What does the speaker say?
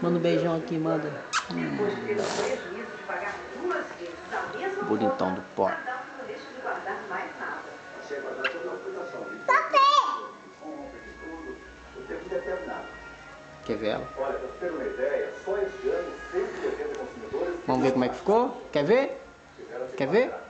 Manda um beijão aqui, manda. Bonitão do pó. Quer ver ela? Vamos ver como é que ficou? Quer ver? Quer ver?